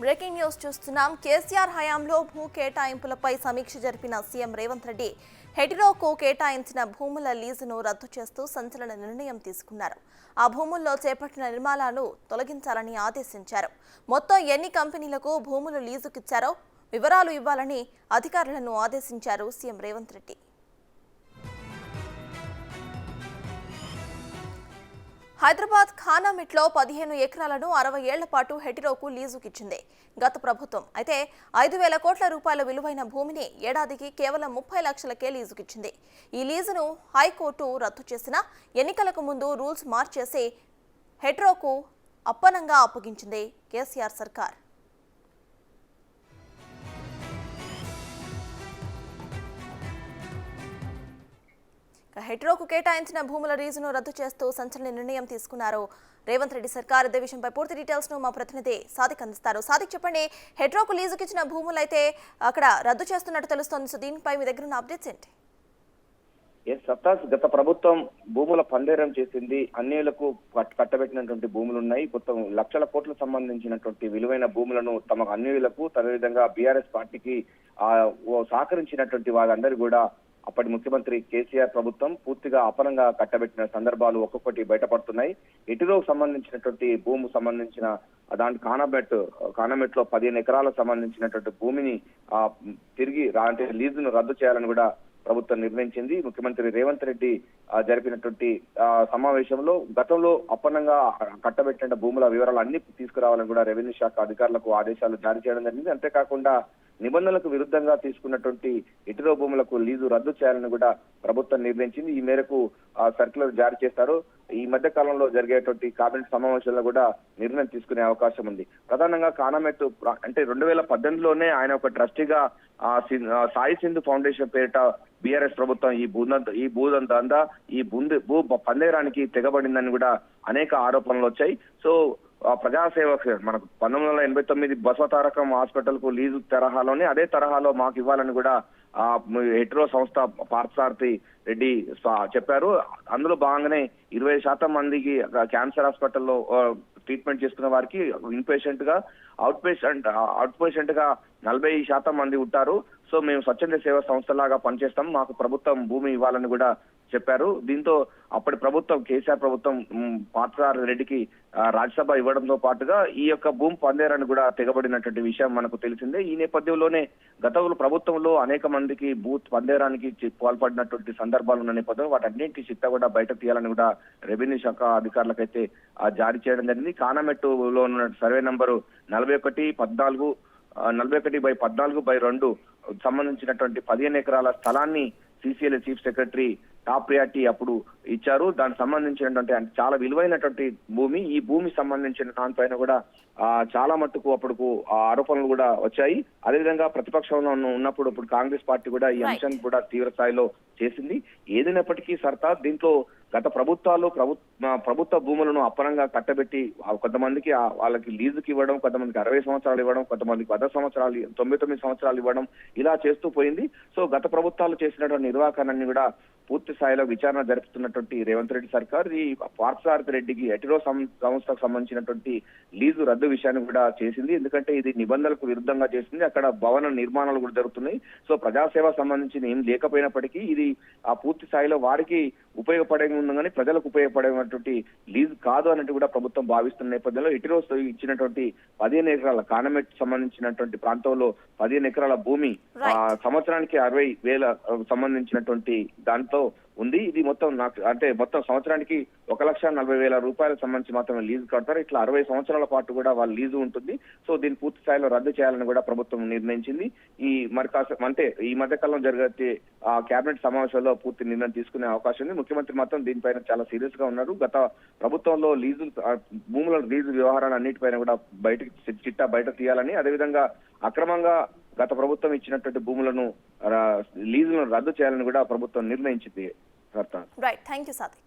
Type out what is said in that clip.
Breaking news చూస్తున్నాం. కేసీఆర్ హయాంలో భూ కేటాయింపులపై సమీక్ష జరిపిన సీఎం రేవంత్ రెడ్డి హెటిరోకు కేటాయించిన భూముల లీజును రద్దు చేస్తూ సంచలన నిర్ణయం తీసుకున్నారు. ఆ భూముల్లో చేపట్టిన నిర్మాణాలను తొలగించాలని ఆదేశించారు. మొత్తం ఎన్ని కంపెనీలకు భూములు లీజుకిచ్చారో వివరాలు ఇవ్వాలని అధికారులను ఆదేశించారు సీఎం రేవంత్ రెడ్డి. హైదరాబాద్ ఖానామెట్లో 15 ఎకరాలను 60 ఏళ్ల పాటు హెటిరోకు లీజుకిచ్చింది గత ప్రభుత్వం. అయితే 5,000 కోట్ల రూపాయల విలువైన భూమిని ఏడాదికి కేవలం 30 లక్షలకే లీజుకిచ్చింది. ఈ లీజును హైకోర్టు రద్దు చేసిన ఎన్నికలకు ముందు రూల్స్ మార్చేసి హెటిరోకు అప్పనంగా అప్పగించింది కేసీఆర్ సర్కార్. హెటిరోకు కేటాయించిన భూముల లీజును రద్దు చేస్తూ సంచలన నిర్ణయం తీసుకున్నారు రేవంత్ రెడ్డి సర్కార్. ఇదే విషయంపై పూర్తి డీటెయిల్స్ ను మా ప్రతినిధి సాదిక్ అందిస్తారు. సాదిక్, చెప్పండి, హెటిరోకు లీజుకి ఇచ్చిన భూములు అయితే అక్కడ రద్దు చేస్తున్నట్టు తెలుస్తోంది. సో దీనిపై మీ దగ్గర ఉన్న అప్డేట్స్ ఏంటి? గత ప్రభుత్వం భూముల పందేరం చేసింది. అన్యులకు కట్టబెట్టినటువంటి భూములు ఉన్నాయి. మొత్తం లక్షల కోట్లకు సంబంధించినటువంటి విలువైన భూములను తమ అన్యులకు, అదేవిధంగా బీఆర్ఎస్ పార్టీకి సహకరించినటువంటి వారందరూ కూడా అప్పటి ముఖ్యమంత్రి కేసీఆర్ ప్రభుత్వం పూర్తిగా అపనంగా కట్టబెట్టిన సందర్భాలు ఒక్కొక్కటి బయటపడుతున్నాయి. హెటిరోకు సంబంధించినటువంటి భూము సంబంధించిన దాని కానామెట్ లో 15 ఎకరాలకు సంబంధించినటువంటి భూమిని తిరిగి అంటే లీజును రద్దు చేయాలని కూడా ప్రభుత్వం నిర్ణయించింది. ముఖ్యమంత్రి రేవంత్ రెడ్డి జరిపినటువంటి సమావేశంలో గతంలో అప్పనంగా కట్టబెట్టిన భూముల వివరాలు అన్ని తీసుకురావాలని కూడా రెవెన్యూ శాఖ అధికారులకు ఆదేశాలు జారీ చేయడం జరిగింది. అంతేకాకుండా నిబంధనలకు విరుద్ధంగా తీసుకున్నటువంటి హెటిరో భూములకు లీజు రద్దు చేయాలని కూడా ప్రభుత్వం నిర్ణయించింది. ఈ మేరకు సర్క్యులర్ జారీ చేస్తారు. ఈ మధ్య కాలంలో జరిగేటువంటి కేబినెట్ సమావేశంలో కూడా నిర్ణయం తీసుకునే అవకాశం ఉంది. ప్రధానంగా కానామెట్ అంటే 2018లోనే ఆయన ఒక ట్రస్టీగా సాయి సింధు ఫౌండేషన్ పేరిట బీఆర్ఎస్ ప్రభుత్వం ఈ భూ పందేరానికి తెగబడిందని కూడా అనేక ఆరోపణలు వచ్చాయి. సో ప్రజాసేవ మనకు 1989 బసవతారకం హాస్పిటల్ కు లీజు తరహాలోనే అదే తరహాలో మాకు ఇవ్వాలని కూడా హెటిరో సంస్థ పార్థసారథి రెడ్డి చెప్పారు. అందులో భాగంగానే 20% మందికి క్యాన్సర్ హాస్పిటల్లో ట్రీట్మెంట్ చేసుకున్న వారికి ఇన్పేషెంట్ గా అవుట్ పేషెంట్ గా 40% మంది ఉంటారు. సో మేము స్వచ్ఛంద సేవా సంస్థలాగా పనిచేస్తాం, మాకు ప్రభుత్వం భూమి ఇవ్వాలని కూడా చెప్పారు. దీంతో అప్పటి ప్రభుత్వం కేసీఆర్ ప్రభుత్వం పార్థసారథి రెడ్డికి రాజ్యసభ ఇవ్వడంతో పాటుగా ఈ యొక్క భూమి పందేరాన్ని కూడా తెగబడినటువంటి విషయం మనకు తెలిసిందే. ఈ నేపథ్యంలోనే గతంలో ప్రభుత్వంలో అనేక మందికి భూ పందేరానికి పాల్పడినటువంటి సందర్భాలు ఉన్న నేపథ్యంలో వాటన్నింటి చిట్టా కూడా బయట తీయాలని కూడా రెవెన్యూ శాఖ అధికారులకైతే జారీ చేయడం జరిగింది. కానామెట్టులో ఉన్న సర్వే నంబరు 41/14/2 సంబంధించినటువంటి 15 ఎకరాల స్థలాన్ని CCL chief secretary top priority అప్పుడు ఇచ్చారు. దానికి సంబంధించినటువంటి చాలా విలువైనటువంటి భూమి. ఈ భూమి సంబంధించిన దానిపైన కూడా చాలా మట్టుకు అప్పుడు ఆరోపణలు కూడా వచ్చాయి. అదేవిధంగా ప్రతిపక్షంలో ఉన్నప్పుడు ఇప్పుడు కాంగ్రెస్ పార్టీ కూడా ఈ అంశాన్ని కూడా తీవ్ర స్థాయిలో చేసింది. ఏదైనప్పటికీ సర్కార్ దీంట్లో గత ప్రభుత్వాలు ప్రభుత్వ భూములను అప్పనంగా కట్టబెట్టి కొంతమందికి వాళ్ళకి లీజుకి ఇవ్వడం, కొంతమందికి 60 సంవత్సరాలు ఇవ్వడం, కొంతమందికి 99 సంవత్సరాలు ఇవ్వడం, ఇలా చేస్తూ పోయింది. సో గత ప్రభుత్వాలు చేసినటువంటి నిర్వాహకాన్ని కూడా పూర్తి స్థాయిలో విచారణ జరుపుతున్నటువంటి రేవంత్ రెడ్డి సర్కార్ ఈ పార్థసారథి రెడ్డికి హెటిరో సంస్థకు సంబంధించినటువంటి లీజు రద్దు విషయాన్ని కూడా చేసింది. ఎందుకంటే ఇది నిబంధనలకు విరుద్ధంగా చేసింది. అక్కడ భవన నిర్మాణాలు కూడా జరుగుతున్నాయి. సో ప్రజాసేవ సంబంధించిన ఏం లేకపోయినప్పటికీ ఇది పూర్తి స్థాయిలో వారికి ఉపయోగపడే కానీ ప్రజలకు ఉపయోగపడేటువంటి లీజ్ కాదు అన్నట్టు కూడా ప్రభుత్వం భావిస్తున్న నేపథ్యంలో హెటిరో ఇచ్చినటువంటి 15 ఎకరాల కానామెట్ సంబంధించినటువంటి ప్రాంతంలో 15 ఎకరాల భూమి సంవత్సరానికి 60,000 సంబంధించినటువంటి దాంతో ఉంది. ఇది మొత్తం మొత్తం సంవత్సరానికి 1,40,000 రూపాయలకు సంబంధించి మాత్రమే లీజు కడతారు. ఇట్లా 60 సంవత్సరాల పాటు కూడా వాళ్ళ లీజు ఉంటుంది. సో దీన్ని పూర్తి స్థాయిలో రద్దు చేయాలని కూడా ప్రభుత్వం నిర్ణయించింది. ఈ మధ్య కాలంలో జరిగే కేబినెట్ సమావేశంలో పూర్తి నిర్ణయం తీసుకునే అవకాశం ఉంది. ముఖ్యమంత్రి మాత్రం దీనిపైన చాలా సీరియస్ గా ఉన్నారు. గత ప్రభుత్వంలో భూముల లీజు వ్యవహారాలు అన్నిటిపైన కూడా చిట్టా బయట తీయాలని, అదేవిధంగా అక్రమంగా గత ప్రభుత్వం ఇచ్చినటువంటి భూములను లీజులను రద్దు చేయాలని కూడా ప్రభుత్వం నిర్ణయించింది. Right, thank you Sadiq.